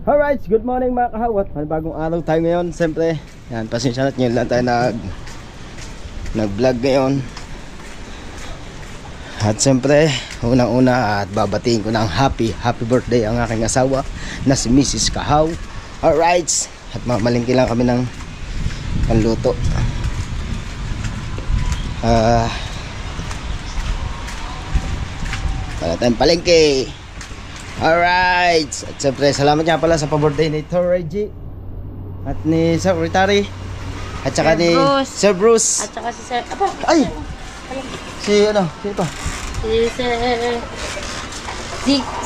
Alright, good morning mga kahawat. Bagong araw tayo ngayon. Siyempre, yan, pasensya na't ngayon lang tayo nag-vlog ngayon. At siyempre, unang-una at babatiin ko ng happy birthday ang aking asawa na si Mrs. Kahaw. Alright, at mamalingki lang kami ng panluto. Wala tayong palengke. Alright, at siyempre salamat nga pala sa pa-birthday ni Tor Reggie at ni Secretary at saka Sir ni Bruce. Sir Bruce At saka si Sir... Apa? ay si ano, sino pa? Si Sir...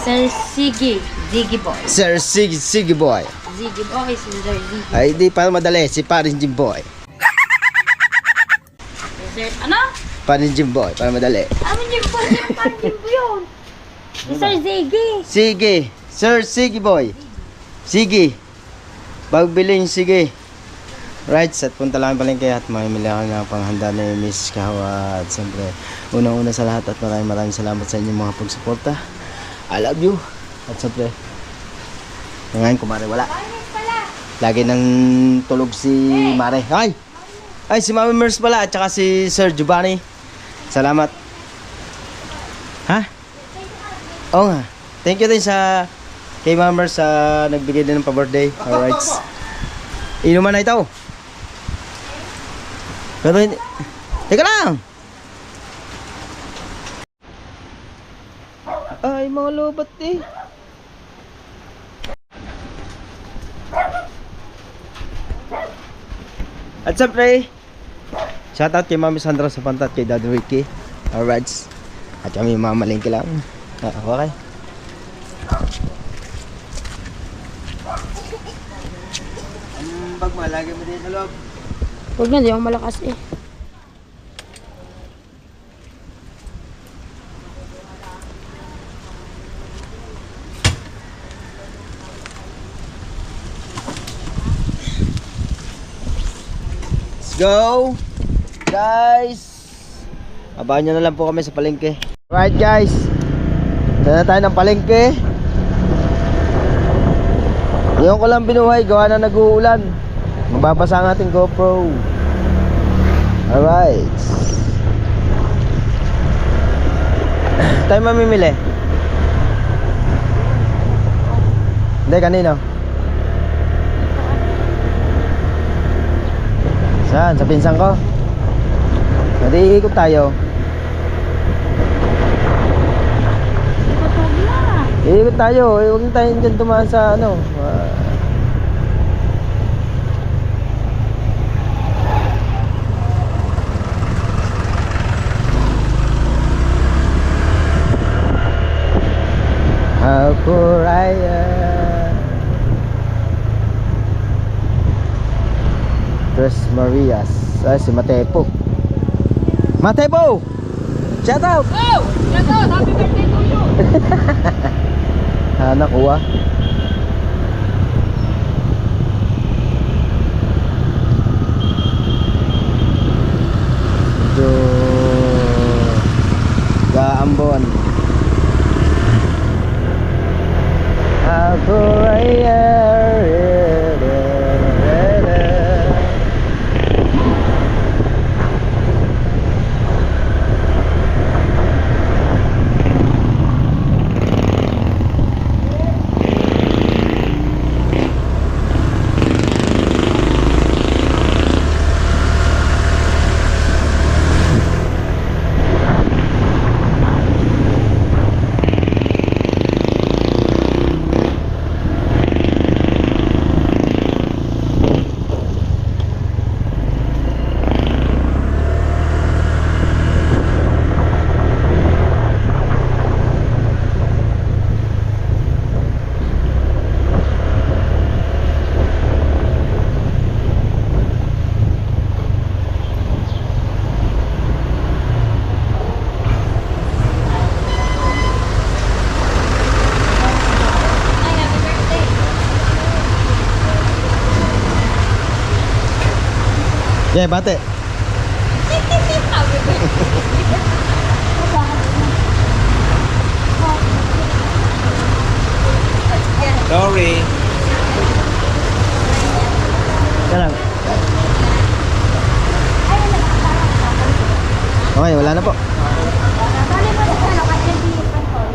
Sir Siggy. Ziggy Boy. Sir Siggy Boy. Ziggy Boy, si Sir Ziggy. Ay di para madali, si Parin Jim Boy. Sir... Ano? Parin Jim Boy, para madali. Amin yung boy, yung pansin ko yun. Si Sir Ziggy. Sige, Sir Siggy Boy. Sige. Bagbiling sige. Right, at punta lang pala kayo at mamimili ako ng panghanda ni Miss Kahawa. At siyempre, unang-una sa lahat at maraming salamat sa inyong mga pagsuporta. I love you. At siyempre, ngayon kumare wala. Lagi nang tulog si Mare. Ay! Ay, si Mami Mers pala at saka si Sir Giovanni. Salamat. Ha? Oo nga. Thank you din sa kay Mami Mers sa nagbigay din ng pa-birthday. Alright. Inuman na ito. Pero hindi. Teka lang. Ay, mga lobat eh. At siyempre, shoutout kay Mami Sandra sa Pantat, kay Daddy Ricky. Alright. At kami mamalingki lang. Okay. Ang bag mo, lagi mo din sa loob. Huwag na, di ako malakas eh. Let's go! Guys! Abangan nyo na lang po kami sa palengke. Alright guys! Dala tayo ng palengke. Ngayon ko lang binuhay, gawa na nag-uulan. Mababasa ang ating GoPro. Alright. Tayo mamimili. Hindi, kanino? Saan? Sa pinsan ko? Hindi, ikot tayo. Ikot tayo. Huwag na tayo dyan tumaan sa ano. How could I Tres Marias. Ay, si Matepo. Matepo! Shout out! Oh! Shout out! Happy birthday to you! Nakuha. So, Gaambon. How could I Yeah, bate. Sorry. Okay, wala na po. Bali mo sa ano, kasi hindi control.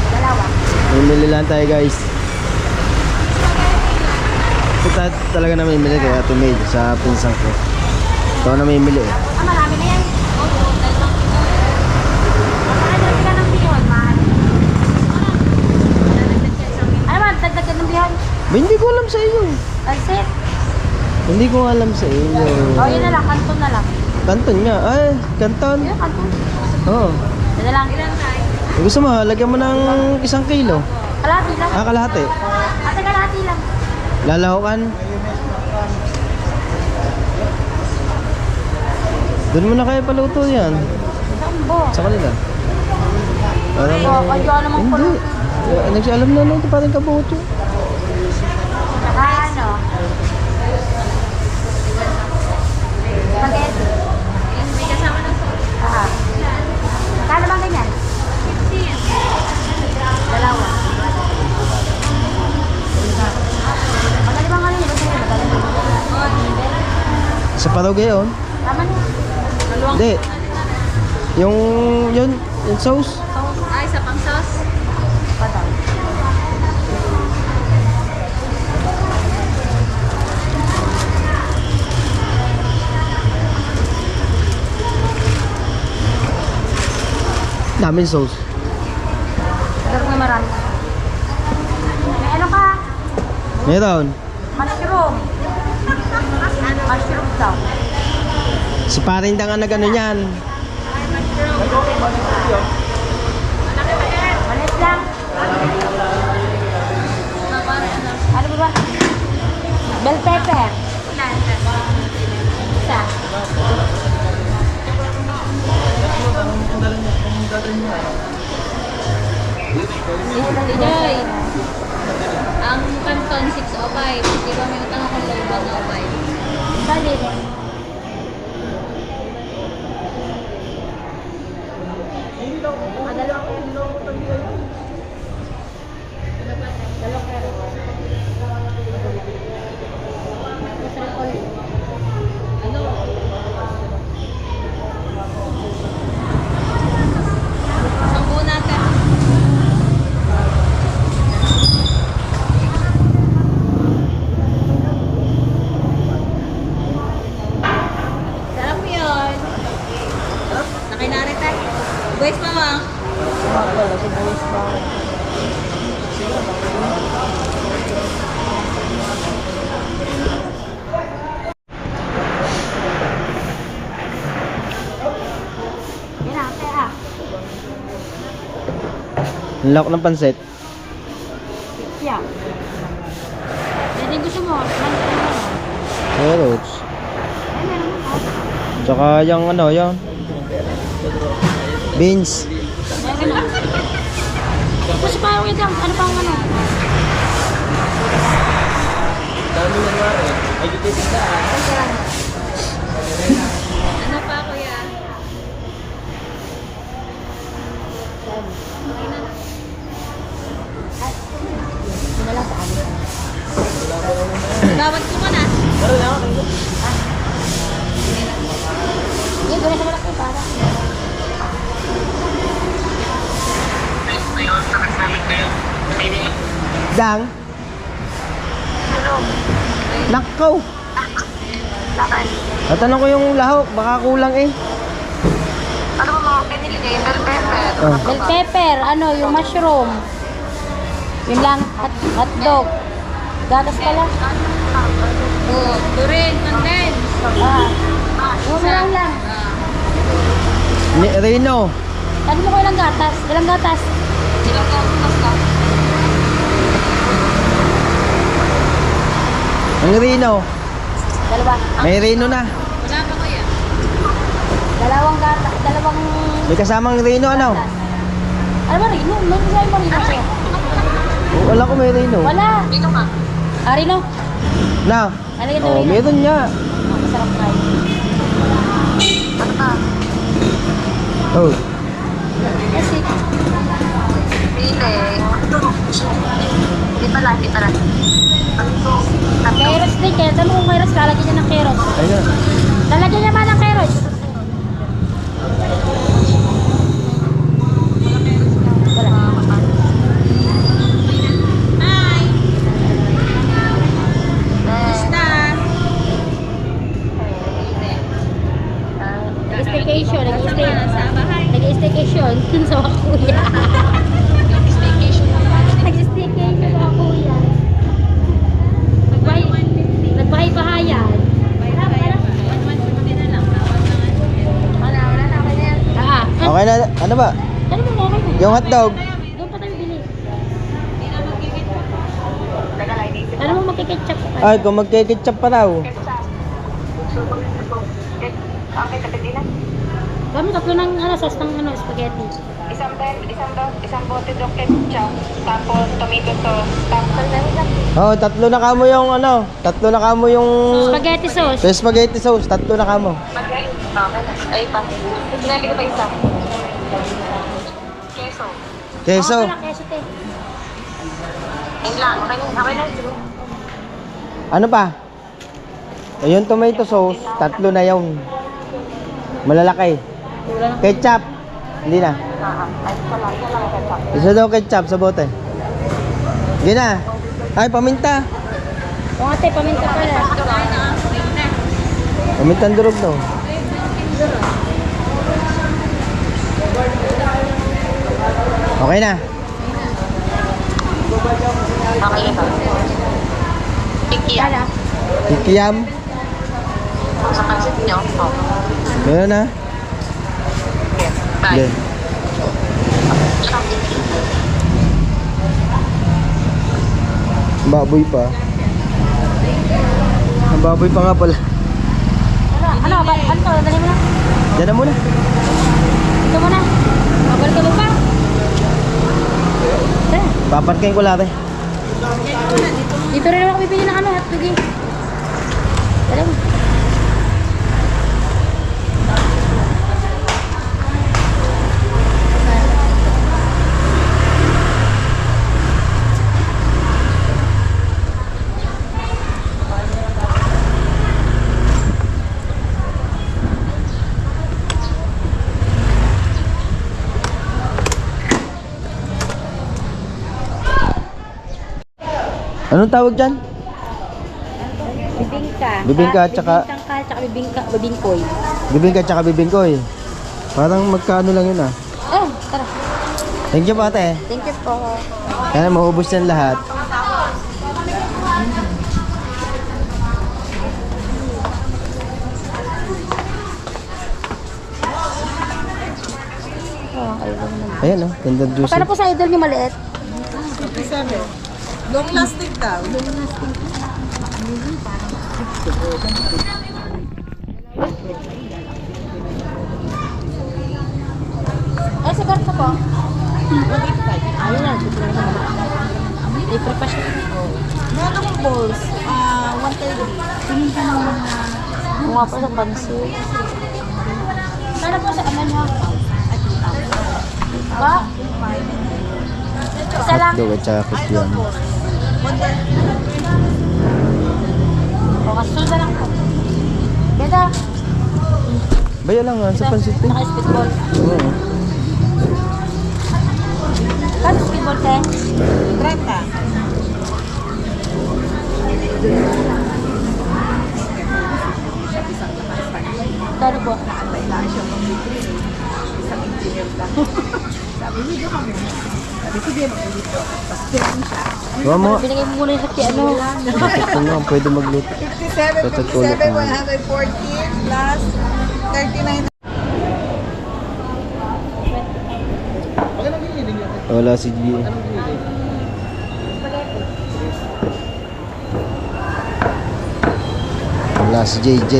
Dalawa. Mimili lang tayo guys. Ito talaga na mimili kaya tumid sa pinsang ko. Ito na mimili eh. Marami na yan. Oo, dalawang kilo. Dagdag ka ng bihon, mahal. Ano ba, dagdag ka ng bihon? Ba, hindi ko alam sa iyo. Pansit. Hindi ko alam sa iyo. O, yun na lang, kanton na lang. Kanton nga. Ay, kanton. Yun, kanton. Oo. Yun na lang. Gusto mo, lagyan mo ng 1 kilo. Kalahati lang. Ah, kalahati. Ate, kalahati lang. Lalahukan. Doon mo na kaya paluto yan. Sambo. Sa kanila. Parang, O, kayo naman po. hindi. Nagsialam na ito parang kabuto. Saka ano? Spaghetti. May kasama ng sauce. Magkano bang ganyan? 50. Dalawa. Madali bang ano yun? Madali bang Sa parog yun. Tama na. Hindi. Yung sauce. Ay, sa pang sauce. Patay. Daming sauce. Pero may marami. May ano ka? Meron. Mushroom. Mushroom daw. Si paring dang na gano'n yan. Malit lang. Ano ba ba? Bell pepper. Isa. Joy, ang kanton 605. Di ba may utang akong load 105? Bali. Ano? Sampu natin. Sarap yun. Nakinari tayo. Guys, mama. Yan na, kaya. Ang lawak ng pansit. Yeah. Yan din gusto mo. Carrots. Ay, meron mo. Tsaka yung ano, yung beans. Ay, ganun. Tapos parang wait lang. Ano pang ano? Ano pa, kuya? Yun na lang sa amin. Bawat ko na. Yan, doon na sa malaki para. Dang. Nakaw. Tatanong ko yung lahok, baka kulang eh. Ano ba mga pinili niya? Bell pepper. Oh. Bell pepper, ano, yung mushroom. Yun lang, hotdog. Gatas pala. Oo, turin, condense. Yung meron lang. Reno. Sabi mo ko ilang gatas? Ilang gatas? Ilang kautas ka? Ang Reno. Dalawa. May Reno na. Wala pa, kuya. Dalawang gatas. Dalawang May kasamang Reno ano? gatas. Ano ba, Rino? Meron sa'yo ba Rino siya? Oh, wala ko may Reno. Wala. Dito ka. Ah, Rino? Na. Ano yung Oh, Rino? meron nga. Masarap nga yun. Ano ka? Oh. Kasi, Siling. Di pala. Carrots din, kaya tanong kung carrots, lalagyan niya ng carrots. Ayun. Lalagyan niya ba ng carrots? Nag-staycation, nag-staycation sa mga kuya. Nag-staycation sa mga kuya. Nagbahay-bahayan. Okay na, ano ba? Ano mo okay na? Yung hotdog. Doon pa tayo bili. Ano mo magkiketchup ka? Ay, kung magkiketchup pa daw. Okay, kapit na. Kami tatlo ng sauce ng spaghetti. Isang bote do ketchup, tapos tomato sauce, tapos Oh, tatlo na kamo yung ano. Tatlo na kamo yung Spaghetti sauce. sa spaghetti sauce. Tatlo na kamo. okay. Ay pa. Sinabi ko pa isa. Queso. Keso. Okay lang, keso te. Ayun lang, okay na. Ano pa? Ayun, tomato sauce. Tatlo na yun. Malalaki. Wala na. Ketchup. Hindi na. Ay, isa lang ketchup. Isa daw ketchup sa bote. Hindi na. Ay, paminta. O ate, paminta pala. Pamintang durog daw. Okay na. Okay na. Pikiya. Kikiyam. Sa pansit niyo. Oh. Meron na. Bye. Then, baboy pa. Ang baboy pa nga pala. Ano to? Dali mo na. Diyan na muna. Ito mo na. Babal ka mo pa. Tara. Paparking ko lahat eh. Dito rin ako bibili ng hotdog eh. Dali mo. Anong tawag dyan? Bibingka. Bibingka at saka- Bibingkoy. Bibingka tsaka bibingkoy. Parang magkano lang yun ah. Oh, tara. Thank you po ate. Thank you po. Kaya maubos yan lahat. Oh, ayun na. Ayan oh, tender juicy. Para po sa idol niyo maliit. Long lasting daw. Ay, sigaret na po. Ayun na. Libre pa siya. Meron balls. 130. Tingin ka naman na. Mga pa sa pansit. Sana po sa aman mo. Ba? Isa lang. Hotdog at saka kikiyam. O, kasunod na lang po. Ganda. Baya lang nga sa pansit eh. Naka-speedball. Oo. Kano speedball, te? 30. Kano po? Gawa mo. Binigay mo muna yung sa ano. Ito nga, pwede magluto. 57, Tatutulog 57, na. 114 plus 39. Wala si G. Wala si JJ.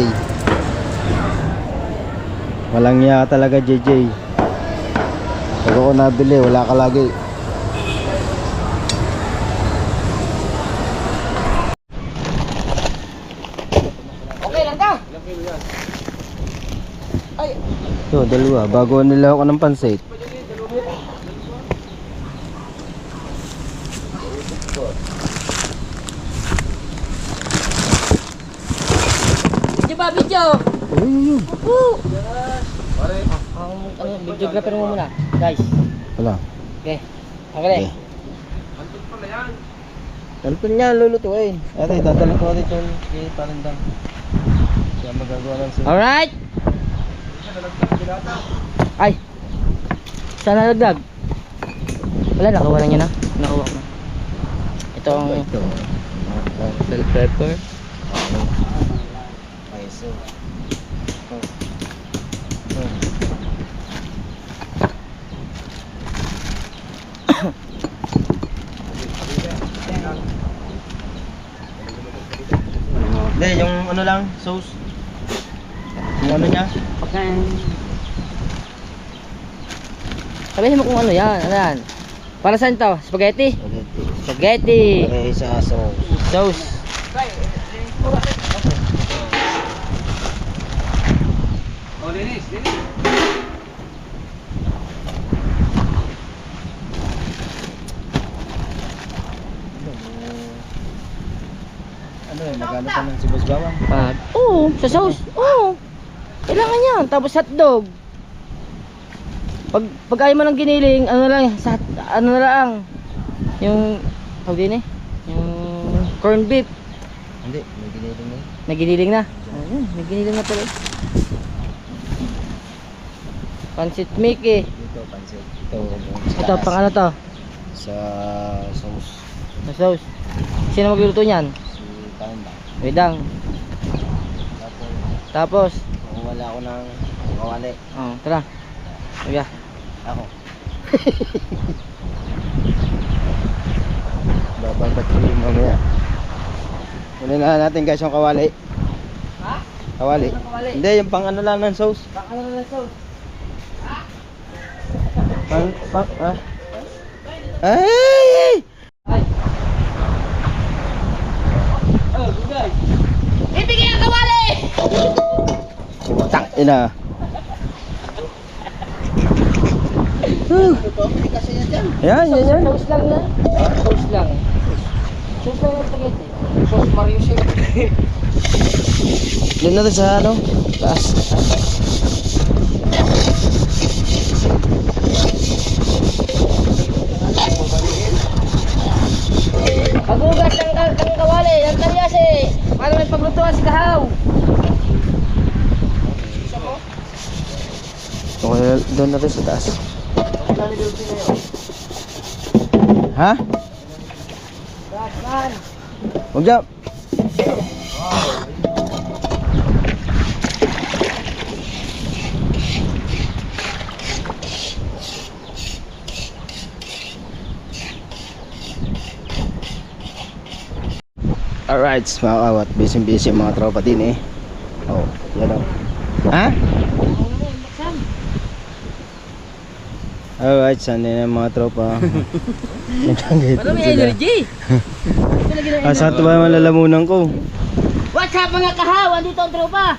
Walang iya talaga JJ. Pag ako nabili, wala ka lagi. Okay lang ka. Ito, dalawa. Bago nila ako ng pansit. ba, video? Uy. Ang videographer mo muna, guys. Wala. Okay. Okay. Talpon niya, lulutuin. Ate, dadalhin ko dito kay Parindang. Siya magagawa ng soup. Alright. Ay. Saan nalagdag? Wala, nakuha na niya na. Nakuha ko na. Ito ang bell pepper. Okay, so. Hindi, yung ano lang, sauce. Yung ano niya? Pagkain. Sabihin mo kung ano yan. Ano yan? Para saan to? Spaghetti? Spaghetti. Okay, sa sauce. Sauce. Ano eh, magano pa ng sibos bawang? Oo, sa sauce. Oo. Kailangan yan. Tapos hotdog. Pag ayaw mo ng giniling, ano lang, ano na lang. Yung, tawag din eh. Yung corned beef. Hindi, may giniling na yun. Naginiling na. Ayun, naginiling na pala. Pancit Mickey. Dito, pansit. Ito, Ito, pang ano to? sa sauce. Sa sauce. Sino magluluto niyan? Si Parindang. Wedang. Tapos, Tapos, kung wala ako ng kawali, tara. Sige. ako. Bababat ko yung mamaya. Kunin na natin guys yung kawali. Ha? Kawali. Ano kawali? Hindi, yung pang ano lang ng sauce. Pang ano na sauce? Ay! Ay. Oh, guys. Ibigay ang kawali! Tak, ina. Yan, yan, yan. Sauce lang na. Sauce lang. Sauce lang yung spaghetti. Sauce Mario Chef. Doon natin sa ano? Taas. Pagugat ng kawali, ng talyasi. Para may paglutuan si Kahaw. Okay, doon natin sa taas. Ha? Bakman. Huwag dyan. Alright, mga kawat. Busy mga tropa din eh. Oh, yan o. Ha? Alright, sana yung mga tropa. Ano may energy? Asa ito ba yung malalamunan ko? What's up mga Kahaw? Andito ang tropa.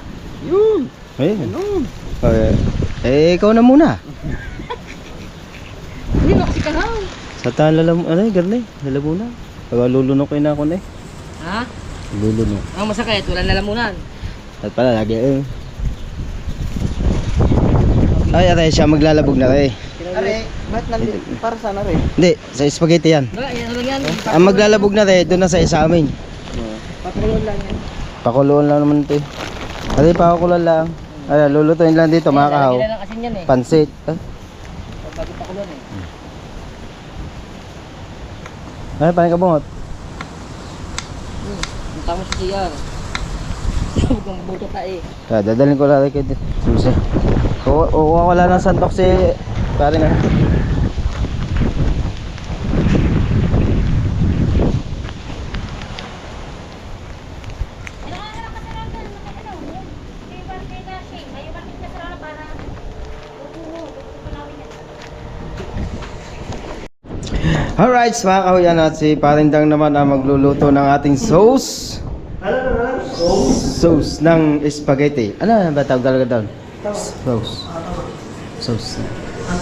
Yun. Ayun. Okay. Eh, ikaw na muna. Hindi mo si Kahaw. Sa tahan lalamunan. Ano yung garne? Lalamunan. Pag lulunok ko na ako na eh. Ha? Lulunok. Ang masakit, wala nalamunan. At pala, lagi eh. Ay, ate, siya maglalabog na rin. Are, ba't nandito? Para sana rin. Hindi, sa spaghetti yan. Wala, yan lang yan. Ang maglalabog na rin, doon na sa isa amin. Pakulon lang yan. Pakuluan lang naman ito eh. Ate, pakuluan lang. Ay, lulutuin lang dito, mga kahaw. Kailan ng asin yan eh. Pansit. Bago pakulon eh. Ay, paano ka bungot? Punta mo sa CR. Sabi kong buto ka eh. Kaya, dadalhin ko lang kayo dito. Susi. Kuha wala ng sandok si pare na. Alright, mga kahuyan, at si Parindang naman ang magluluto ng ating sauce. Sauce ng spaghetti. Ano ba tawag talaga doon? Sauce. Sauce.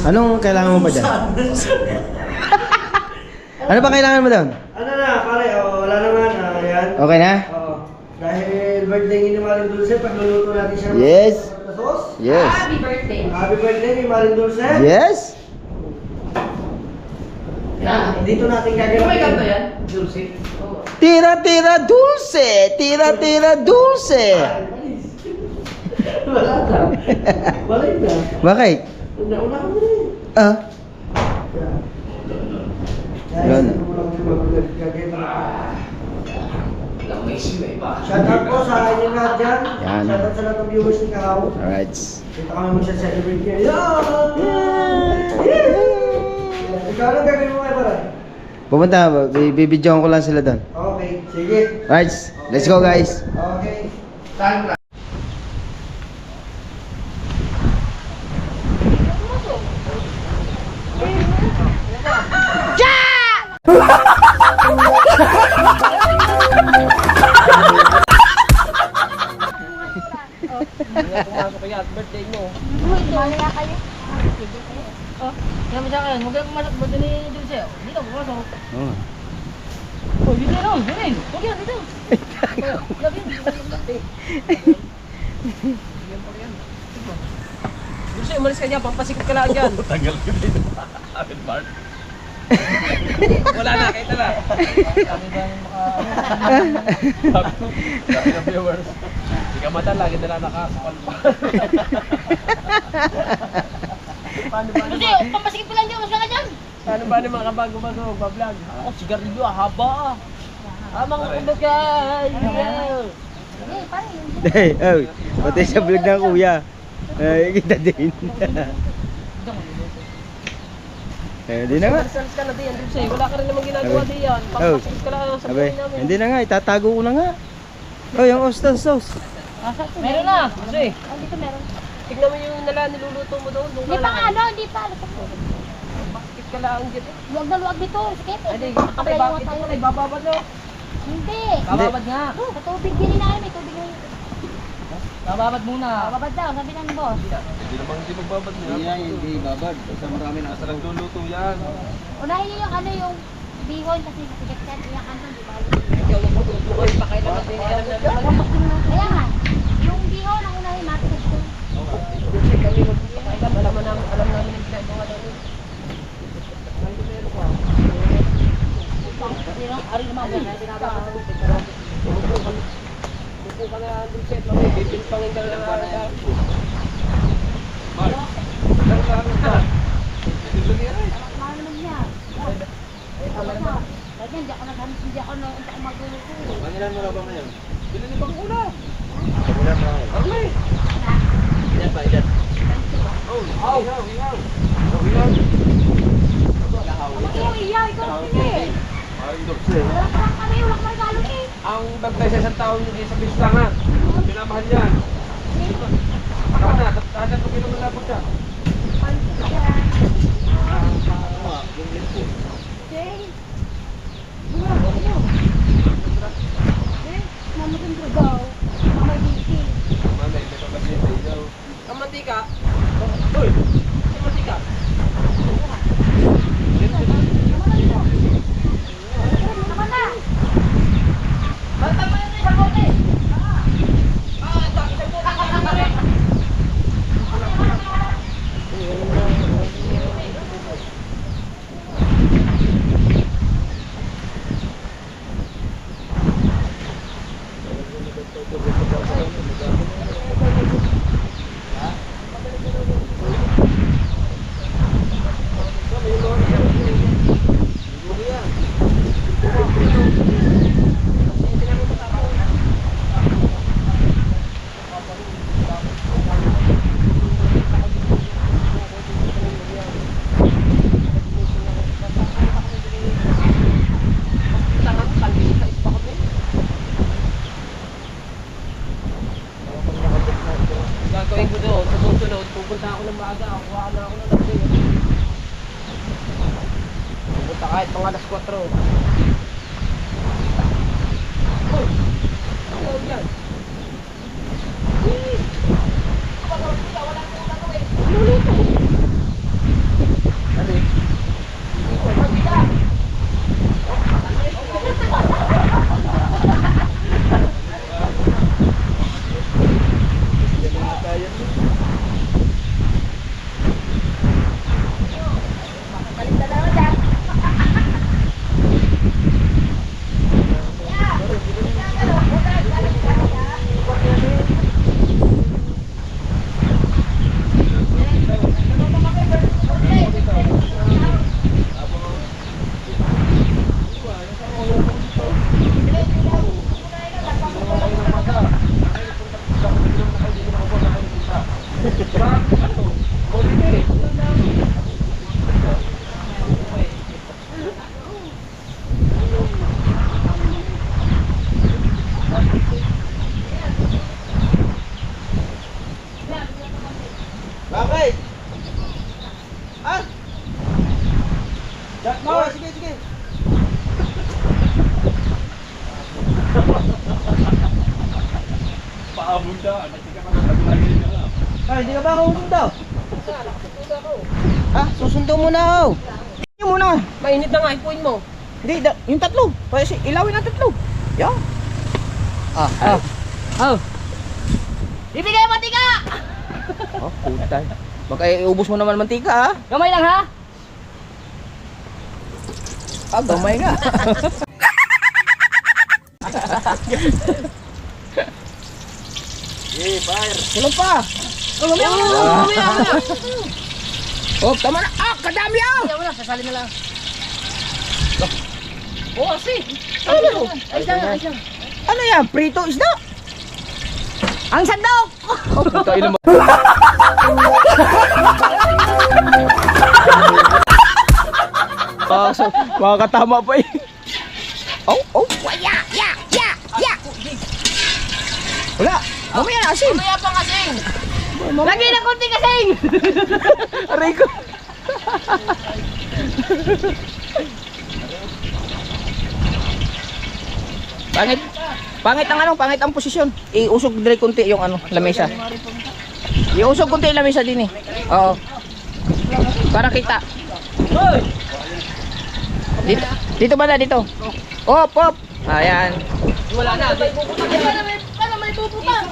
Anong kailangan mo ba dyan? Ano ba kailangan mo doon? Ano na, pare, wala naman, yan. Okay na? Oo. Dahil birthday ni Maring Dulce. Pagluluto natin siya ng Yes. na sauce. Yes. Happy birthday. Happy birthday ni Maring Dulce. Yes. Dito natin gagawin. Tira tira dulce. Tira tira dulce. Wala na. Wala na. Bakit? Una ka muna eh. Ah. Yun. Shout out po sa inyo lahat dyan. Yan. Shout out sa lahat ng viewers ni Kakao. Alright. Dito kami magsa-celebrate ngayon. Ikaw anong gagawin mo kayo para? Pumunta, bibidyoan ko lang sila doon. Okay, sige. Right, let's go guys. Okay. Pumasok kaya at birthday mo. Malaya kayo. Oh, kaya mo sa akin, huwag kang pumasok birthday ni Dulce. Dito, pumasok. Oh. Oh, dito lang, dito. Huwag yan, dito. Gabi, Dulce, umalis ka dyan, pampasikot ka lang dyan. Tagal ka din. Amin, Bart. Wala na, kahit na. Sabi ba yung Sabi ng viewers. Hindi ka mata, lagi na lang nakakapal pa. Dulce, pampasikot ka lang dyan, umalis ka dyan. Ano ba ng mga kabago-bago, bablog? Ako, sigarilyo, haba. Mga kulot ka. Hey, oh, pati sa vlog ng kuya. Ay, kita din. Hindi na nga. Umalis ka na diyan, Dulce. Wala ka rin namang ginagawa Sabi. diyan. Pampasikot ka lang sa Sabi, buhay namin. hindi na nga, itatago ko na nga. Oh, yung ostas sauce. Meron na, Dulce. Dito meron. Tignan mo yung niluluto mo doon. Hindi pa nga ano, hindi pa. Bakit ka lang dyan? Luwag na luwag dito. Sakit. Ay, Kabalayo bakit tayo. ito? Bababad na. Hindi. Bababad nga. Sa tubig din na may tubig na. Bababad muna. Babad daw, sabi ng boss. Hindi naman hindi magbabad niya. Hindi babad. Basta marami na. Nasa nagluluto yan. Unahin niyo yung ano yung bihon kasi masigat yan. Iyak ano, di ba? Ikaw ang magbubuhay pa kayo naman din. Alam na naman. Kaya nga, yung bihon ang unahin matigas ko. Dulce, kami magpapakailan. Alam namin ang ginagawa namin. Ari naman, Buko ka na, Dulce. Mamay, pipinpangin ka na lang araw. mahal naman niya. Ganyan, di ako naghamis, hindi ako magulo ko. Pangilan mo na ba ngayon? Bilhin ni Bangula. Ilan ba? Ilan? Oh, ihaw. Ihaw. Iyaw, ikaw sige. Ay, Dulce. Wala pa kami, wala pa regalo eh. Ang bantay sa isang taon hindi sa bistangan. Pinamahal yan. Saka na, tahan ko pinumulapot siya. Mamay, may pagkabiyente daw. Ang mantika. Uy! Ang mantika. Gagawin ko doon, sa susunod, pupunta ako ng maaga, kuha na ako ng taxi. Pupunta kahit mga alas 4. Uy! Ano yan? Oh, sige, sige. Paabog na. Natika ka na. Naglagay ka na. Ay, hindi ka ba ako susundo? Ha? Susundo muna ako. Yung muna. Mainit na nga, ipuin mo. Hindi, yung tatlo. Pwede ilawin ang tatlo. Yan. Oh. Ibigay mantika! Oh, puta. Baka iubos mo naman mantika, ha? Gamay lang ha? Ah, gamay nga. Kulang pa. Oh, gamay mo! Oh, tama na. Ah, kadami ah. Ayaw mo na, sasali na lang. Oh, kasi. Ayos lang, ayos lang. Ano yan? Prito isda? Ang sandok! Oh, puta ina mo. So, makakatama pa eh. Oh. Wala. Mamaya na asin. Mamaya pang kasing! Lagi na konti kasing! Aray ko. Pangit ang posisyon. Iusog dire konti yung lamesa. Iusog konti yung lamesa din eh. Oo. Para kita. Dito ba na dito? Op. Ayan. Wala na. Paano may puputan?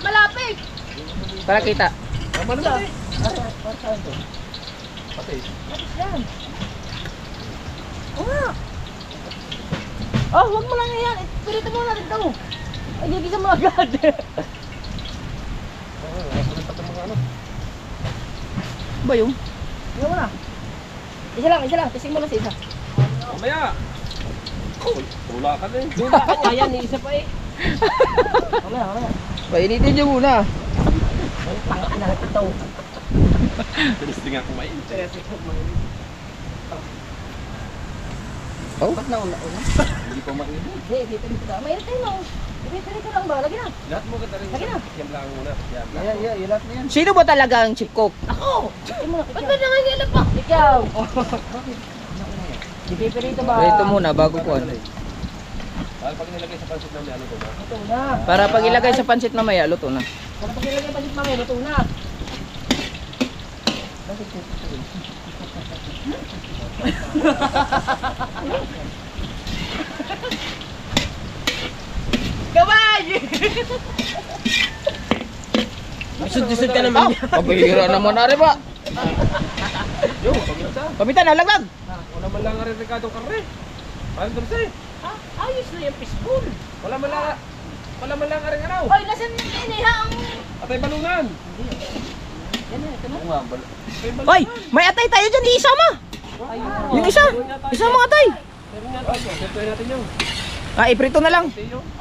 Malapit! Para kita. Oh, wag mo lang yan. Pirito mo na dito. Ay, gigisa mo agad. Ba yung? Tingnan mo na. Isa lang. Tising mo na sa isa. Mamaya. Tula ka na eh. Duda ka niya yan, isa pa eh. Mamaya. Painitin niyo muna. Tanga na ito. Gusto nga kumain. Oh. Ba't nauna? Hindi pa mainit. Hindi, dito na. Mainit tayo mo. Dito lang ba? Lagi na. Lahat mo ka rin. Lagi na. Yan lang muna. Yan. Lahat na yan. Sino ba talaga ang chief cook? Ako! Ba't ba nangangilan pa? Ikaw! Dipipirito ba? Prito muna bago po ano. Pag nilagay sa pansit namin, ano ko ba? Ito na. Para pag ilagay sa pansit mamaya, luto na. Para pag nilagay pa dito mamaya, luto na. Gaway! Isod-isod ka naman. Pabihira naman na rin ba? Yo, pagkita. Pamitan, halagag. Wala man lang nga rin Ricardo Carre. Parang dulce. Ayos na yung fishbowl. Wala man lang nga rin araw. Ay, nasan yung tiniha ang... Atay balungan. Yan na, ito na. Hoy, may atay tayo dyan, isama. Yung isa. Isama atay. Siyempre natin yung. Iprito na lang.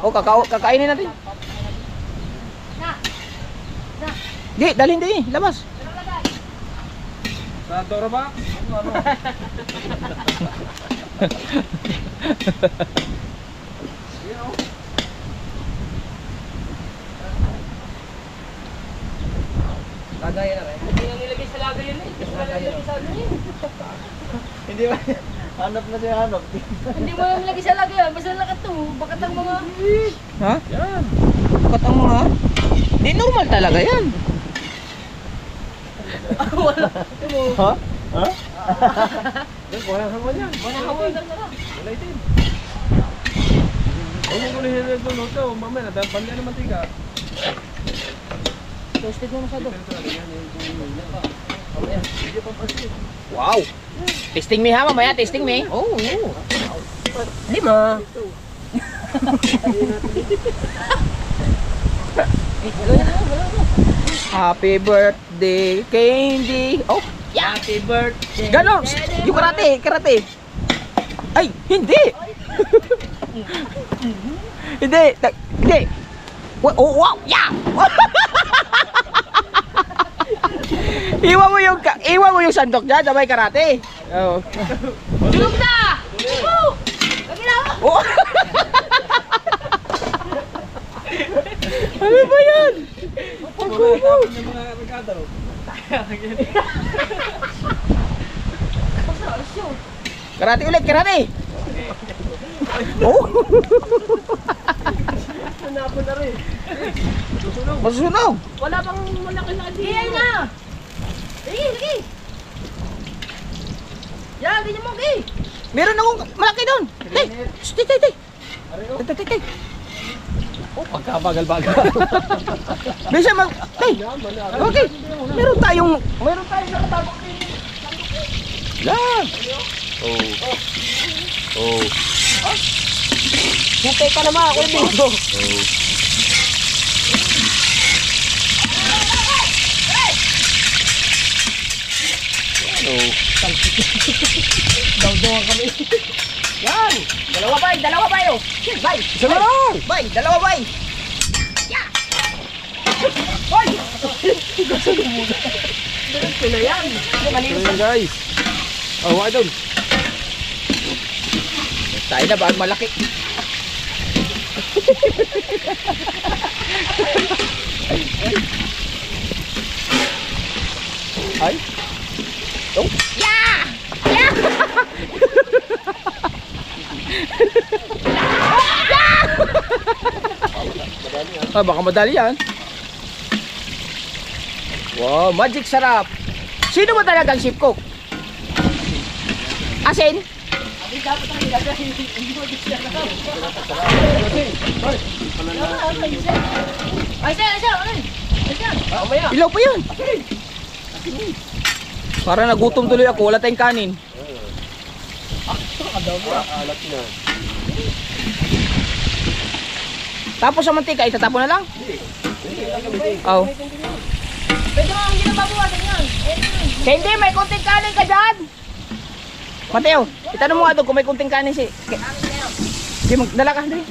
O, kakainin natin. Di, dalhin din eh. Labas. Sa Dora ba? Lagay na rin. Hindi na nilagay sa lagay yun eh. Hindi na nilagay sa lagay yun. Hindi ba? Hanap na siya, hanap. Hindi mo na nilagay sa lagay yun. Basta lakat to. Bakat ang mga... Ha? Yan. Bakat ang mga... Di normal talaga yan. Wala. Ha? Ha? Walang hangwan yan. Walang hawal na sarap. Wala itin. Huwag mo kulihin na ito luto. Mamaya, nadabal yan ng mantika. Toasted na masyado. Wow. Testing me ha, mamaya. Testing me. Oh. 5. Happy birthday, Candy. Oh. Happy birthday. Ganon. Yung karate. Ay, hindi. Hindi. Hindi. Oh, wow. Yeah. Iwan mo yung sandok dyan, sabay karate. Oh. Tulog na! Woo! Lagi na ako! Oh. Ano ba yan? Tapos yung mga Ricardo. Basta alis yun. Karate ulit, karate. Oh. Masusunog. Wala pang malaki na di. Iyan na! Sige, sige! Yan, ganyan mo, okay! Meron akong malaki doon. Tay, tay, tay, tay. Tay, tay, tay. Oh, pagkabagal-bagal. Bisa mag... Tay, okay. Meron tayong nakatabak din. Yan. Oh. Hintay ka naman ako dito. Daw-daw kami. Yan. Dalawa bay, oh. Bay. Isa na lang! Bay, dalawa bay. Ya. Hoy. Diretso na yan. Malinis Ayan guys. Oh, wala doon. tayo na ba malaki? Ay. Oh. Yeah! Yeah! Ah, baka madali yan. Wow, magic sarap. Sino ba talagang chef cook? Asin? Ilaw pa yun. Para nagutom tuloy ako, wala tayong kanin. Tapos sa mantika, itatapon na lang? Oo. Pwede mo, hindi na babawasan yan. Hindi, may kunting kanin ka dyan. Mateo, itanong mo nga doon kung may kunting kanin si... Sige, magdala ka, dali.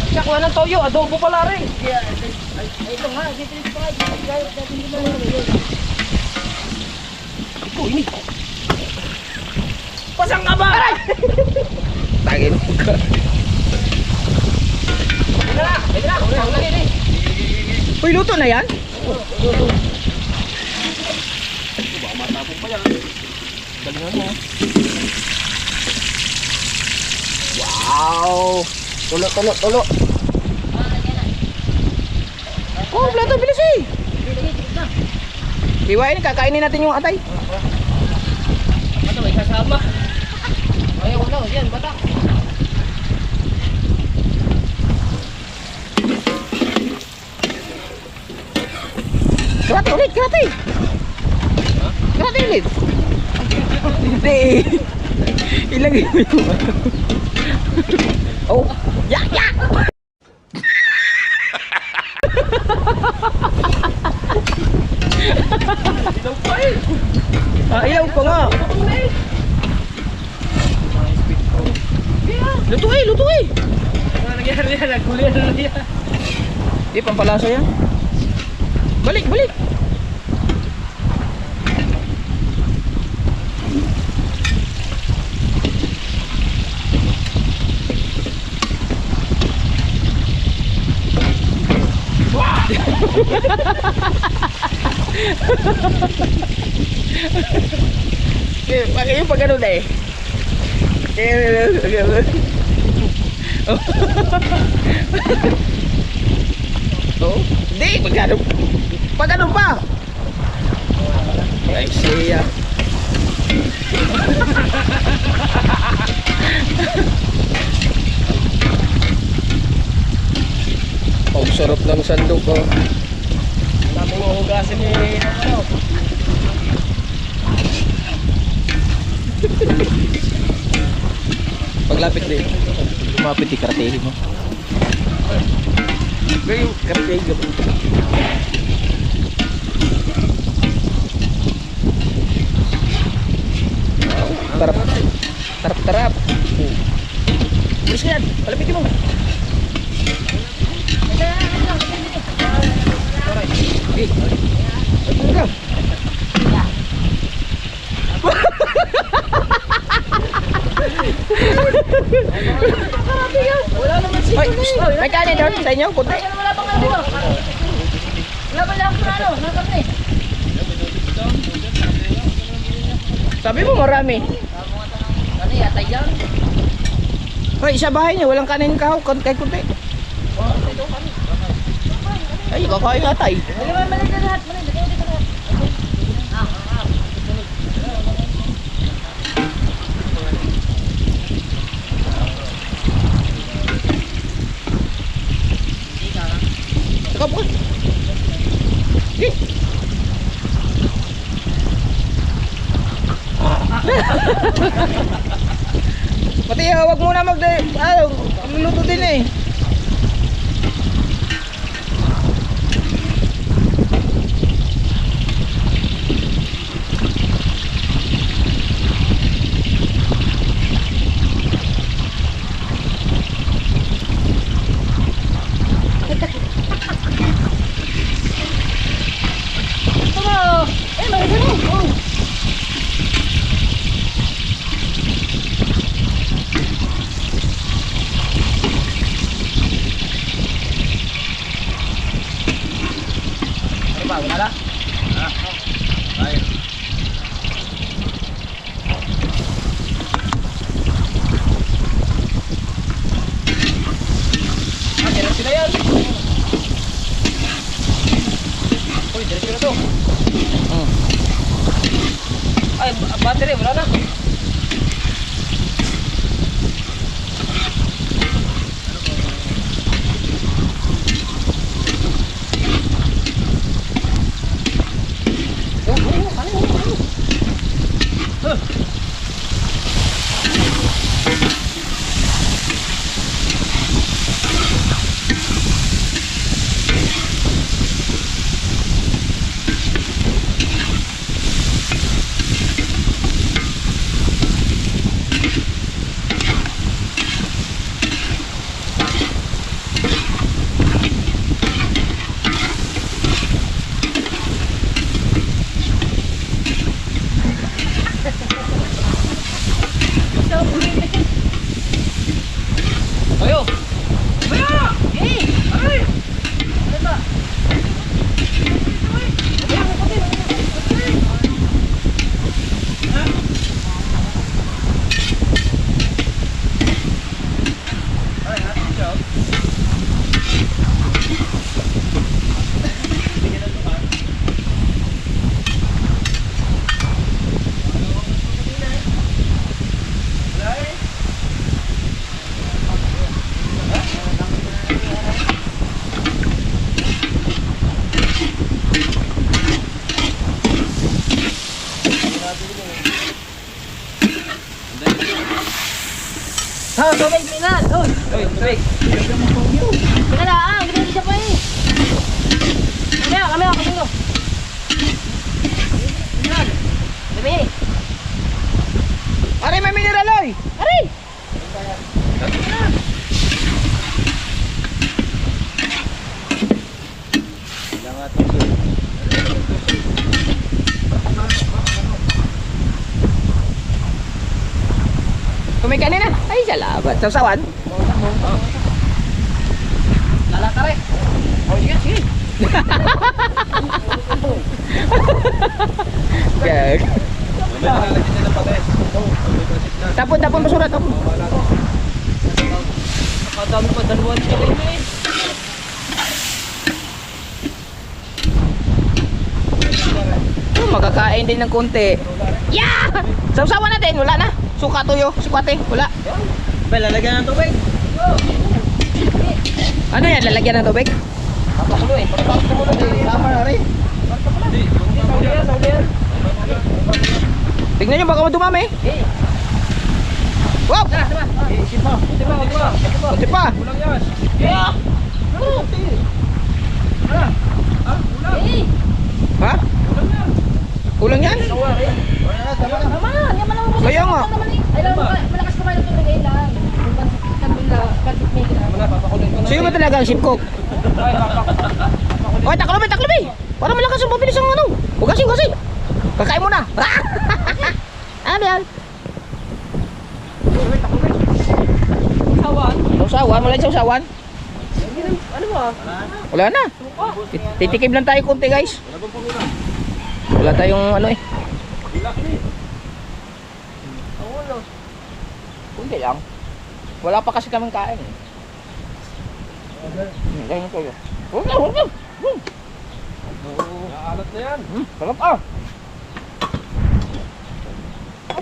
Siya, kuha ng toyo, adobo pala rin. Ito nga, dito pa nga. Ito, ini. Pasang ka ba? Aray! Tangin mo ka. Pwede na. Uy, luto na yan? Wow! Tulo. Oh, plato, bilis eh! Hiwain, kakainin natin yung atay. Ano, may kasama. Ayaw na, yan, bata. Karate ulit, karate! Karate ulit! Hindi! Ilagay mo yung... Oh! Ya! Ilaw pa nga! Luto eh! Ano nangyari yan? Naghuli na yan. Di, pampalasa yan. Balik! Pakai yung pag ano na eh. Oh, hindi, pag ano pa? Ay, siya. Oh, sarap ng sandok ko. Dami mo hugasin ni ano. Paglapit din. Lumapit di karate mo. Ngayon, karate mo. Tarap. Bilis ka yan. Palapitin mo. Okay. Ano ka? Wala naman si May kanin doon sa inyo? Kunti. Wala pang ano dito. Wala pa lang ano, nakapit. Sabi mo marami. Ano yata yan? Hoy, sa bahay niyo walang kanin kahaw, kay kunti. Ay, kakain nga tay. Mali na lahat. Ikaw po. Eh. Pati wag muna magluluto din eh. Ay, battery wala na. Ayo. Oh, tubig, tingnan. Oh, Oy, tubig. tingnan na. Ginagawa siya pa eh. Kami, kapatid ko. Tingnan. Gabi. Are may mineral oy. Aray! Kumain na. Ay, salamat. Sausawan. Lalata rin. Oh, sige, sige. Gag. Tapon basura, tapon. Nakadami pa dalawang sila eh. Makakain din ng konti. Yeah! Sausawan natin, wala na. Suka tuyo, sukwate, wala. Lalagyan ng tubig. Ano yan, lalagyan ng tubig? Papakuloy. Tama na rin. Tignan nyo, baka dumami. Wow! Kunti pa. Ha? Kulang yan? Kaya nga. Malakas ka ba yung tubig ay lang? Sino ba talaga ang ship cook? Oy, taklobi! Para malakas ang pabilis ang ano. Hugasin. Kakain mo na. Ano yan? Sausawan? Wala yung sausawan? Ano ba? Wala na. Titikim lang tayo konti guys. Wala tayong ano eh. Kunti lang. Wala pa kasi kaming kain eh. Ganyan kayo. Huwag na, huwag na. Naalat na yan. Sarap ah.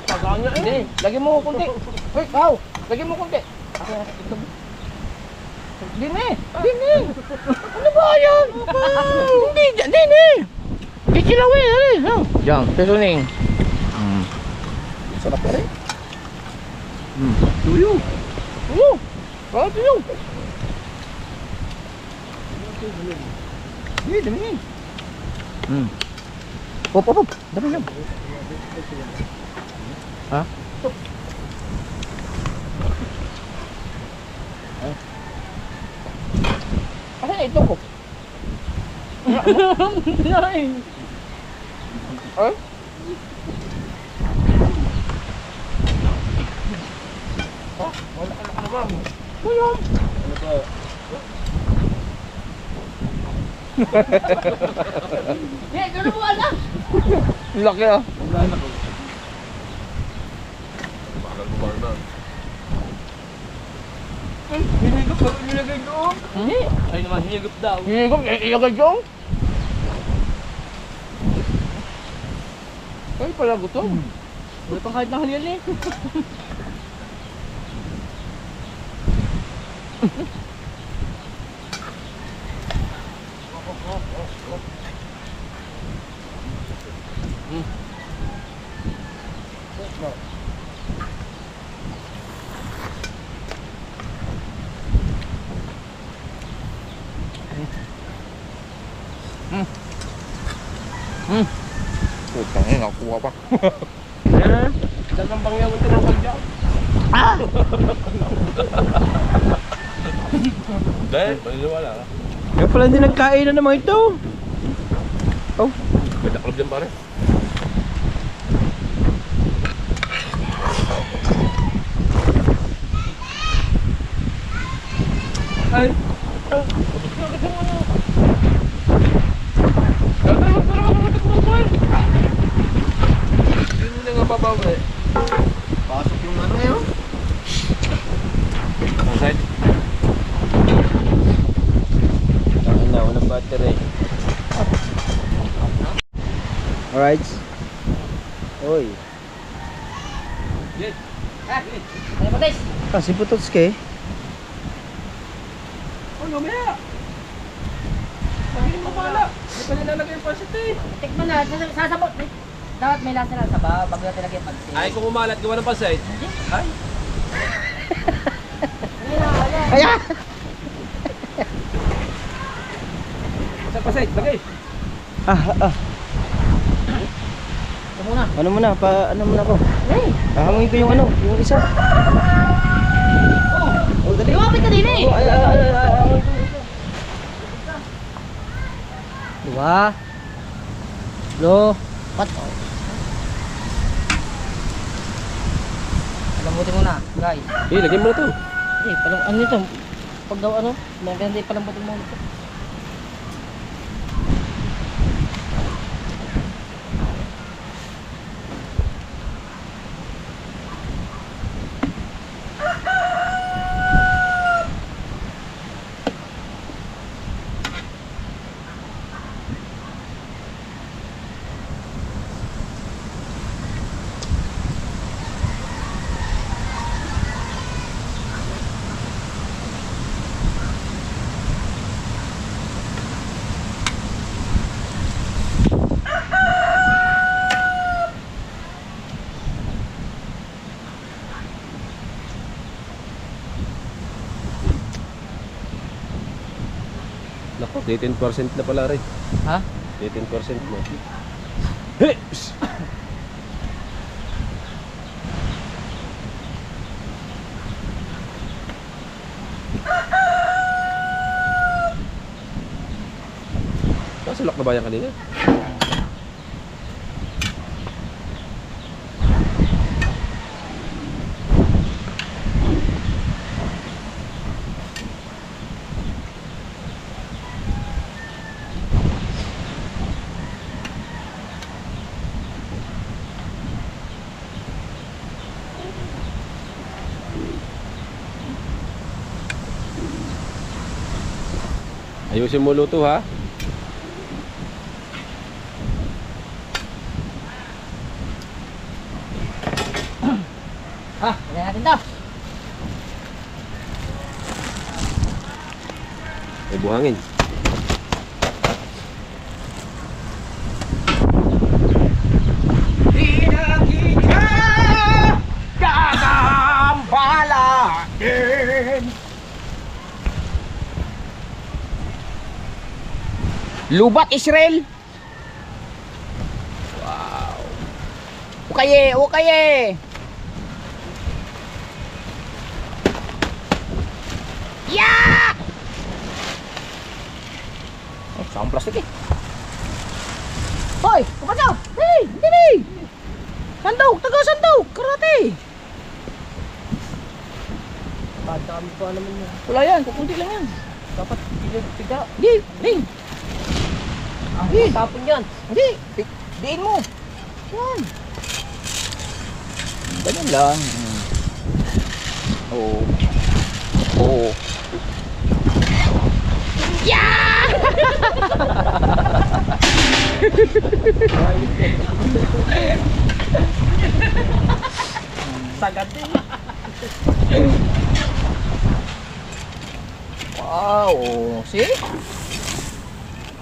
Tagaan niya Hindi, lagyan mo kunti. Wait, wow. Lagyan mo kunti. Dini, dini. Ano ba yan? Hindi, dini. Kikilawin, dali. Diyan, seasoning. Sarap ka rin. Tuyo. Oo, sarap yun. Hindi, dami yun. Hop, hop, hop. Dami yun. Ha? Kasi na ito ko. Ay? Wala ka na naman. Wala. Eh, gano'n mo alam? Laki ah. Bakal mo ba na? Hinigop ba nilagay doon? Hindi. Ay naman, hinigop daw. Hinigop, ilagay doon? Ay pala gutom. Wala pang kahit nahalian eh. Putang ina, nakuha pa. Yan. Dagang pangyawan ka ng kalya. Dahil, paniniwala ka. Kaya pala hindi nagkain na naman ito. Ganda club dyan pare. Ay. Hindi nga babawi. Pasok yung ano yun. Ang side. Tangan na, walang battery. Alright. Oy. Ay, patis! Kasi putots ke. Oh, lumaya. Pagin mo pala. Hindi pa nilalagay yung pansit eh. Tikman na, sasabot. Dapat may lasa lang sa bago bago natin lagyan pag Ay, kung umalat, gawa ng pansit. Ay. Kaya! Sa pansit, lagay. Ito muna. Ano muna, ano muna ko? Hahangin ko yung ano, yung isa. Oh, dali. Lumapit ka din eh! Oh, ay. Dua. Lo. Pat. Palambutin mo na, guys. Eh, lagay mo na to. Eh, ano ito? Pag daw ano, maganda palambutin mo ito. Naku, 18% na pala rin. Ha? 18% na. Hey! Psst! Nasulak na ba yan kanina? Ayusin mo luto ha. Wala natin to. May buhangin. Lubat Israel. Wow. Ukaye, ukaye. Yeah! Oh, saan plastik eh. Hoy, kumasaw. Hey, dili. Sandog, taga sandog, karate. Dami pa naman yan. Wala yan, kukunti lang yan. Dapat tiga. Di, ding. Di. Tapon yan. Hindi, diin mo. Yan. Ganyan lang. Oo. Oo. Yeah! Sagad din. Wow, see?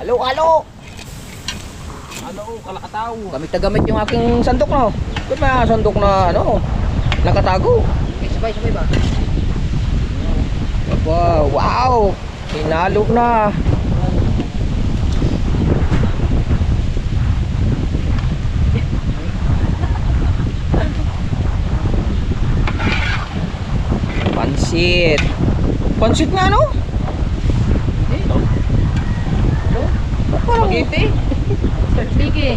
Halo, halo. Ano, kalakataw. Gamit na gamit yung aking sandok, no? Ba't may sandok na, ano, nakatago? Sabay-sabay ba? Wow, wow. Hinalo na. Pansit. Pansit nga, no? Spaghetti? Sige.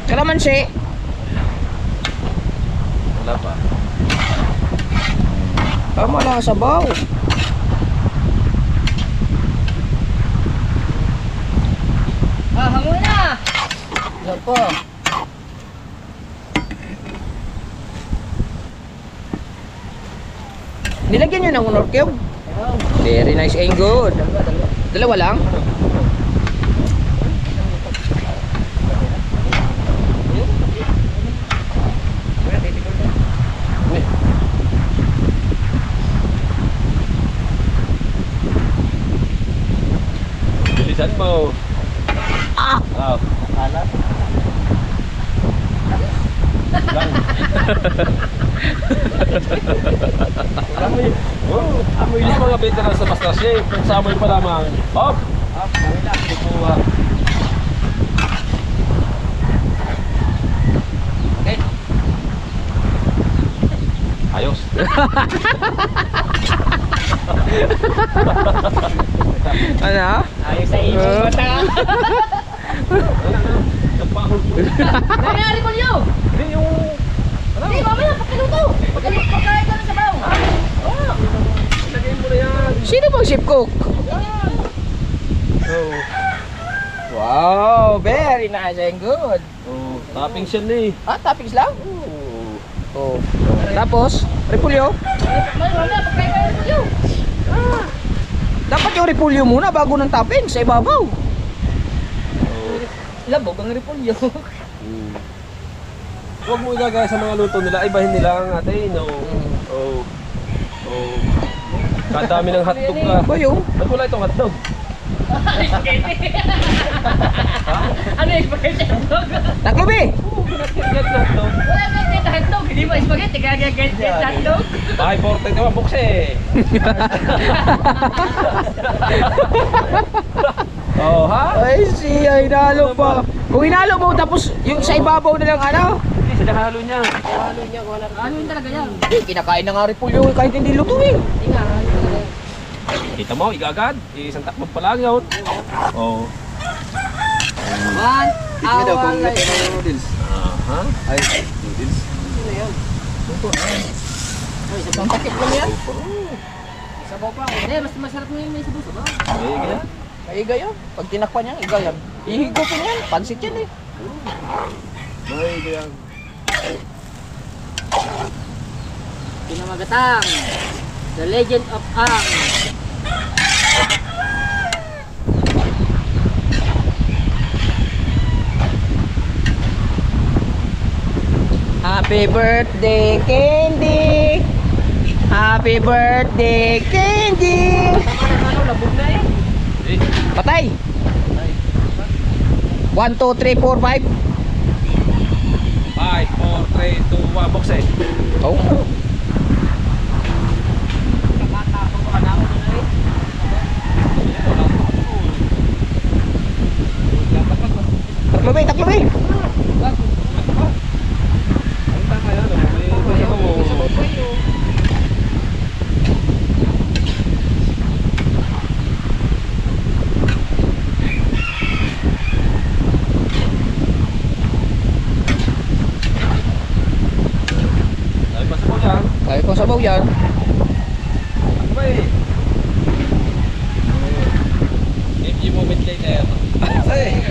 Kalamansi. Wala pa. Tama lang sa sabaw. Hango na! Yan po. Nilagyan nyo ng honor cube. Very nice and good. Dalawa lang. Bilisan mo. Ah! Ah. Alat. Amoy lang mga veteran sa Masterchef. Kung sa amoy pa lamang. Hop! Hop! Amoy lang. Kukuha. Ayos. Ano? Ayos sa inyo. Bata. Nangyari mo niyo? Hindi yung... Hindi, mamaya pagkaluto. Pagkain ka ng sabaw. Lagay mo na yan. Sino bang chef cook? Oh. Wow, very nice and good. Oh. Toppings yan eh. Ah, toppings lang? Oh. Oh. Tapos, repulyo. Mamaya pagkain ka ng sabaw. Dapat yung repulyo muna bago ng toppings sa ibabaw. Labog ang repolyo. Huwag mo igagaya sa mga luto nila. Ibahin nila ang atin. Oh. Oh. Kadami ng hotdog ka. Ba yung? Ba't wala itong hotdog? Ano yung spaghetti hotdog? Naklubi! Get na hotdog. Wala ka yung hotdog. Hindi ba spaghetti? Kaya get hotdog? Bahay 40 naman. Bukse. Oh, ha? Ay, siya, hinalo pa. Kung hinalo mo, tapos yung sa ibabaw na lang ano? Hindi, sinahalo niya. Ano yun talaga yan? Eh, kinakain na nga repulyo kahit hindi luto eh. Hindi nga. Kita mo, igagad. Isang takbo pa lang yun. Oh. 1 hour later. Aha. Ay, noodles. Isang takip lang yan. Sabaw pa. Hindi, mas masarap mo yung may sabaw-sabaw. Okay, ganyan. Ay, iga yan. Pag tinakpan yan, iga yan. Ihigupin yan. Pansit yan eh. Okay, ganyan. Pinamagatang. The Legend of Ang. Happy birthday, Candy! Happy birthday, Candy! Patay! 1, 2, 3, 4, 5. 5, 4, 3, 2, 1, box eh. Oh. Taklo ba? Taklo ba? Ang tama yan, may sabaw mo. Ay, pasabaw yan. Sabi kong sabaw yan. Ako ba eh? If you moment later. Ay!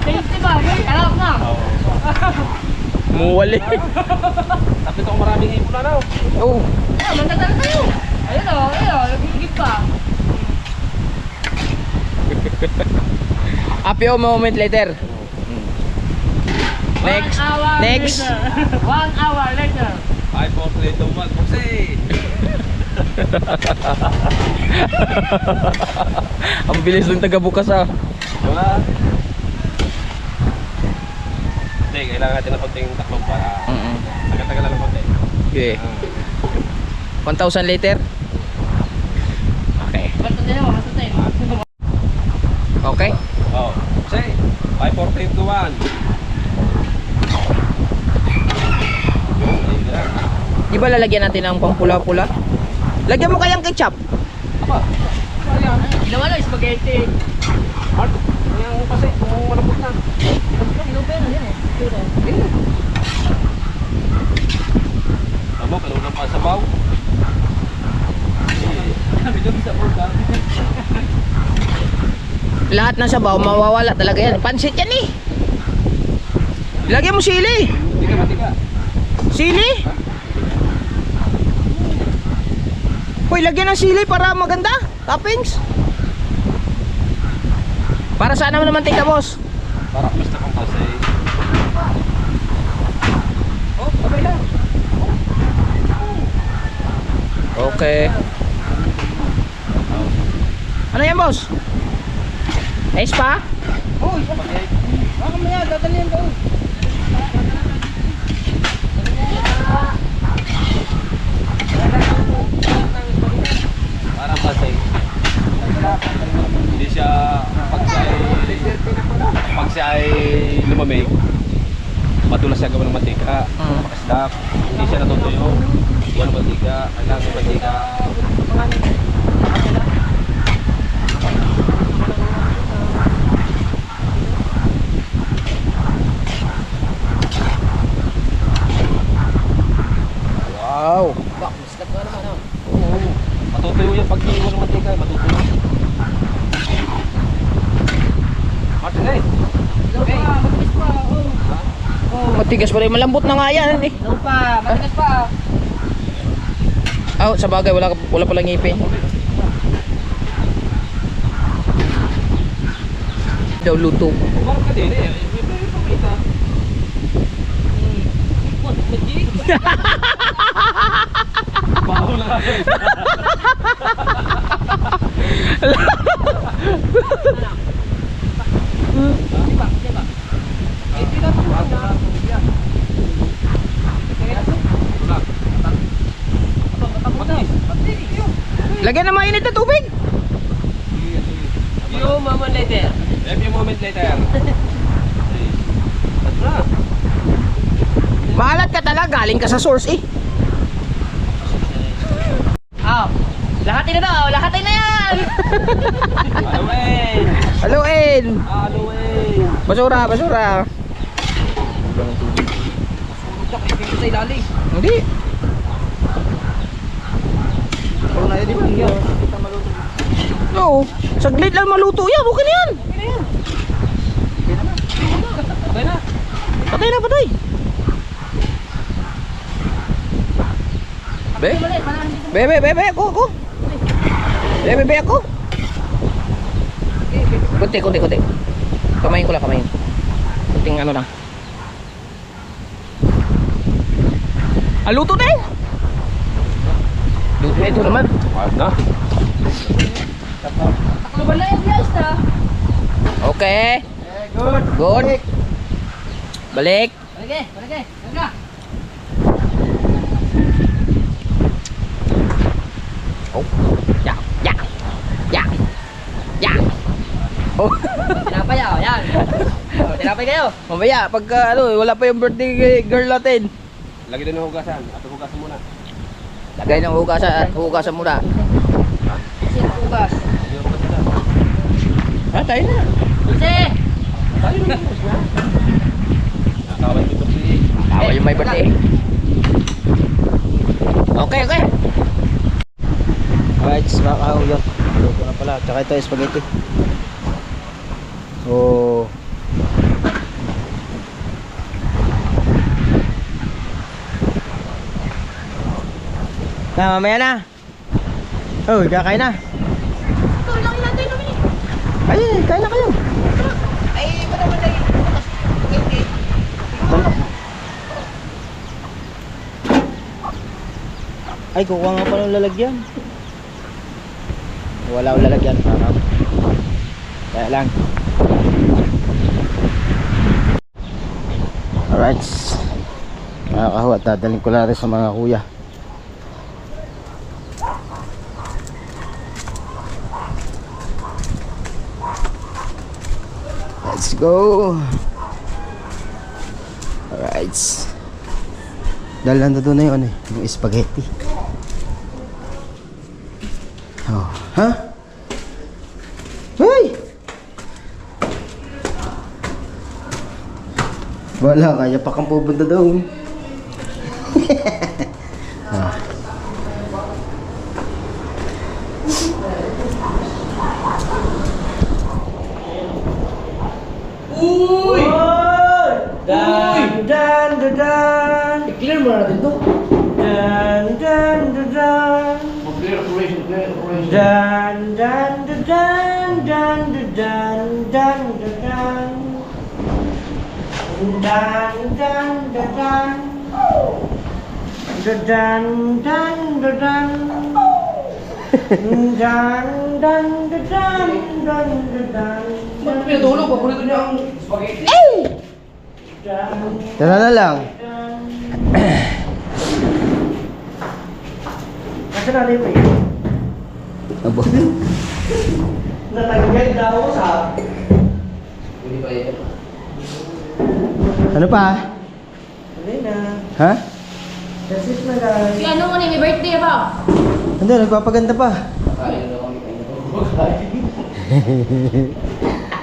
Tasty ba? Harap na. Muwali. Tapos ito maraming hipon na raw. Oh. Magkatala kayo. Ayun o, nagigigit pa. Happy moment later. Next. 1 hour Next. later. 1 hour later. 5, 4, 3, 2, 1, box eh. Ang bilis ng taga-bukas ah. Diba? Hindi, kailangan natin ng konting taklong para tagal-tagal lang ng konti. Okay. 1,000 liter. Okay. Basta din ako, basta tayo. Okay. Oh, say 5, 4, 3, 2, 1. Di ba lalagyan natin ng pangpula-pula? Lagyan mo kayang ketchup. Nawala yung spaghetti. Mark, yung kasi kung malapot na. Pinupero yan eh. Puro. Tama, kalunang pa sa baw. Lahat ng sabaw mawawala talaga yan. Pansit yan eh. Lagyan mo sili. Matika. Sili? Hoy, lagyan ng sili para maganda. Toppings. Para saan naman mantika, boss? Para mas na kong kasi. Oh, sabay lang. Okay. Ano yan, boss? Ice pa? Oh, spaghetti. Mamaya, dadalhin doon. Parang kasi hindi siya pag siya ay lumamig, matulas siya gawa ng mantika, makasdak, hindi siya natutuyo. Walang mantika, kailangan ng mantika. Wow. Oo, matutuyo yan pag hindi walang mantika, matutuyo. Martin, eh. Matigas pa rin. Malambot na nga yan. Eh. Lupa, matigas pa. Oh, sa bagay, wala palang ngipin. Daw luto. Umarap ka din eh. May pamita. Baho na kasi. Lagyan ng mainit na tubig. Few moment later. A few moment later. At na. Maalat ka talaga. Galing ka sa source eh. Oh, lahatin na daw, lahatin na yan. Haluin. Haluin. Haluin. Basura, basura. Sa ilalim. Hindi. Oo. Saglit lang maluto yan. Okay na yan. Patay na. Patay na, patay. Be, ako. Be, ako. Kunti. Kamayin ko lang. Kunting ano lang. Luto na eh. Luto na ito naman. Wala na. Okay. Good. Balik. Oh. Ya. Oh. Tinapay ako, yan. Tinapay kayo. Mamaya, pagka wala pa yung birthday girl natin. Lagi din ng hugasan. At hugasan muna. Lagay ng hugasan muna. Hugas. Tayo na. Dulce! Nakaway ko si... Tawa yung may birthday. Okay. Alright, mga kahuyot. Luto na pala. Tsaka ito, spaghetti. So, mamaya na. Oh, kakain na. Ay, kain na kayo. Ay, kukuha nga pa ng lalagyan. Wala akong lalagyan. Kaya lang. Alright. Mga kahuat, dadalhin ko na rin sa mga kuya. Let's go. Alright. Dahil nandun na yun yung spaghetti. Oh, ha? Hey! Wala, kaya pa kang pupunta daw. Ah. I-clear mo natin to. Clear operation. Ba't pinatulog? Paborito niya ang spaghetti. Tara na lang. Nasaan natin mo eh? Abo. Natagyan daw sa... Hindi pa yun. Ano pa? Hindi na. Ha? That's it na guys. Si ano mo ni, may birthday ba? Hindi, nagpapaganda pa. Nakain na kami.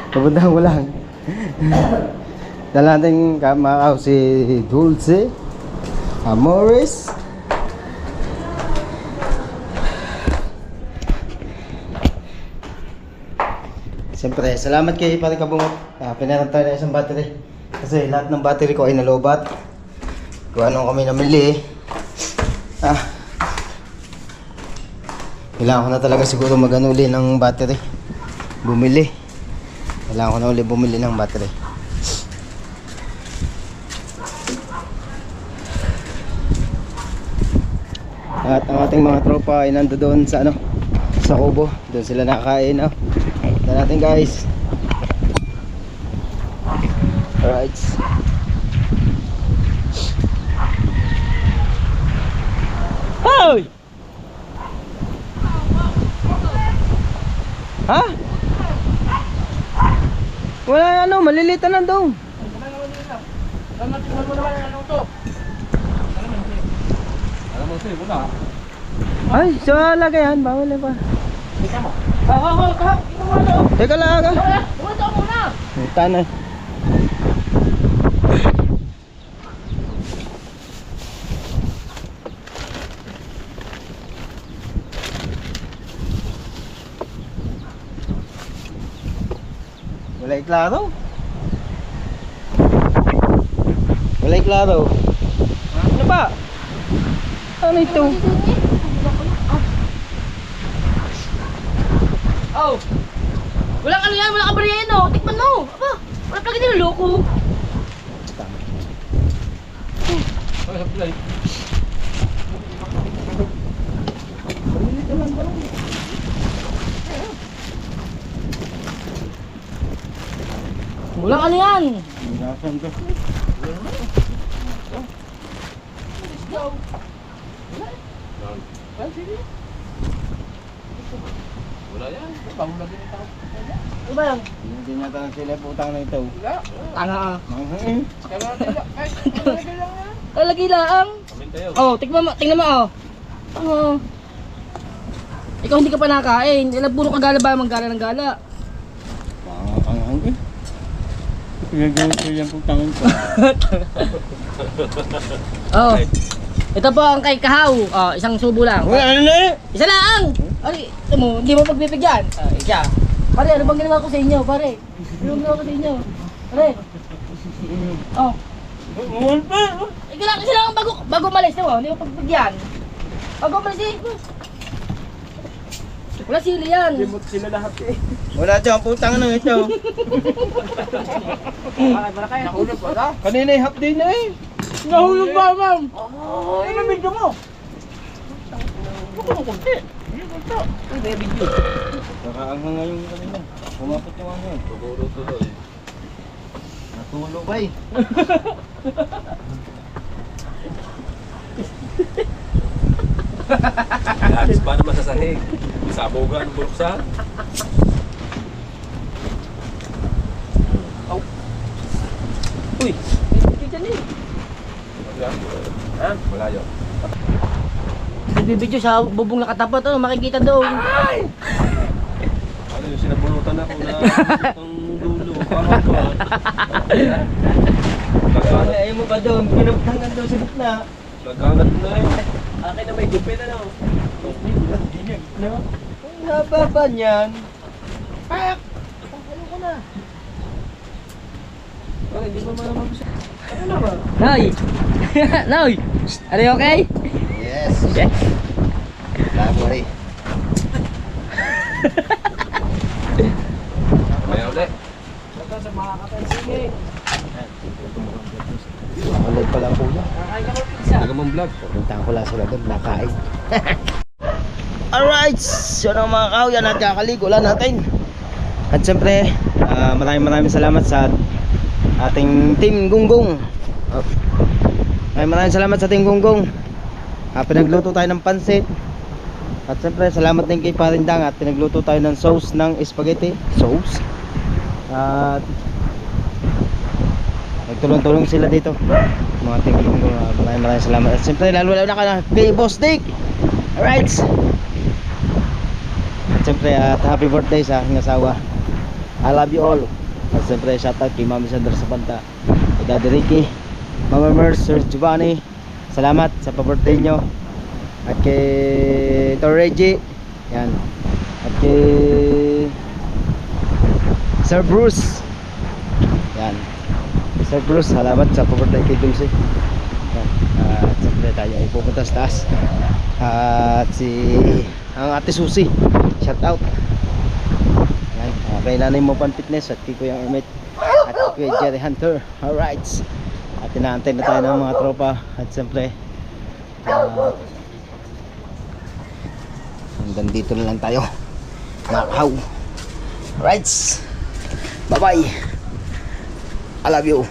Papuntahan ko lang. Dala natin kamakaw si Dulce Amores. Siyempre, salamat kay Pare Kabungot. Pinaran tayo ng isang battery. Kasi lahat ng battery ko ay nalobat. Kung anong kami namili. Kailangan ko na talaga siguro mag-ano uli ng battery. Bumili. Kailangan ko na uli bumili ng battery. At ang ating mga tropa ay nando doon sa ano, sa kubo. Doon sila nakakain. Ito natin guys. Alright. Hoy! Ha? Wala ano, malilitan lang daw. Alam mo sa'yo, wala. Ay, sa lagayan, bawal pa. Teka lang ka. Tanay. Wala klaro. Walay klaro. Ano ba? Ano ito? Oh! Walang ano yan, walang abarya yan oh. Tikman mo. Aba, wala pala ganyan loko. Walang ano yan. Wala yan. Ano ba yan? Hindi na talagang sila putang na ito. Tanga ah. Mhm. Lalagay lang. Kamin tayo. Oh, tingnan mo oh. Oh. Ikaw hindi ka pa nakain. Ilang puro ka gala ba manggala ng gala? Ang eh. Pinagawa ko yung putang ito. Oh. Ito po ang kay Kahaw. Oh, isang subo lang. Wala na eh. Isa lang. Ay, ito mo, hindi mo pagbibigyan. Isa. Pare, ano bang ginawa ko sa inyo, pare? Ano bang ginawa ko sa inyo? Pare. Oh. Muwan pa. Isa lang bago malis mo, hindi mo pagbibigyan. Bago malis eh. Wala sili yan. Wala dyan putang na ito. Nahulog ba ka? Kanina yung half day na eh. Nahulog ba, ma'am? Oh, ano video mo? Nakaanghang nga yung kanina. Pumapot yung ano eh. Tuloy. Natulog ba eh. Halos pa naman sa sahig. Sabogan, buluksan. Uy, dyan eh. Wala yun. Nagbibidyo sa bubong nakatapat, ano, makikita doon. Ano yung sinabulutan ako na ang dulo. Parang ko. Ayaw mo ba doon? Pinagtangan doon sa gitna. Nagkangat na rin. Akin na may dipin na. Ang haba ba niyan? Noy! Noy! Are you okay? Yes. Don't worry. May ulit. Ulit pala po yun. Nagamang vlog. Puntahan ko lang sila doon, nakain. Alright, so na mga kauyan at kakaligo lang natin. At siyempre, maraming salamat sa ating Team Gunggong. Maraming salamat sa Team Gunggong. Pinagluto tayo ng pansit. At siyempre, salamat din kay Parindang at pinagluto tayo ng sauce ng spaghetti. Sauce. At nagtulong-tulong sila dito. Mga Team Gunggong, maraming salamat. At siyempre, lalo na kay Boss Dick. Alright. At siyempre, happy birthday sa aking asawa. I love you all. At siyempre, shoutout kay Mami Sandra Sapanta, kay Daddy Ricky, Mama Merce, Sir Giovanni. Salamat sa pa-birthday nyo. At kay Tor Reggie. Yan. At kay Sir Bruce. Yan. Sir Bruce, salamat sa pa-birthday kay Dulce. Yan. At siyempre, tayo ay pupunta sa taas. At ang Ate Susi, shout out. Yan, kay Nanay Mopan Fitness at kay Kuya Emmett at kay Jerry Hunter. Alright. At inaantay na tayo ng mga tropa. At siyempre, hanggang dito na lang tayo. Nakaw. Alright. Bye bye. I love you.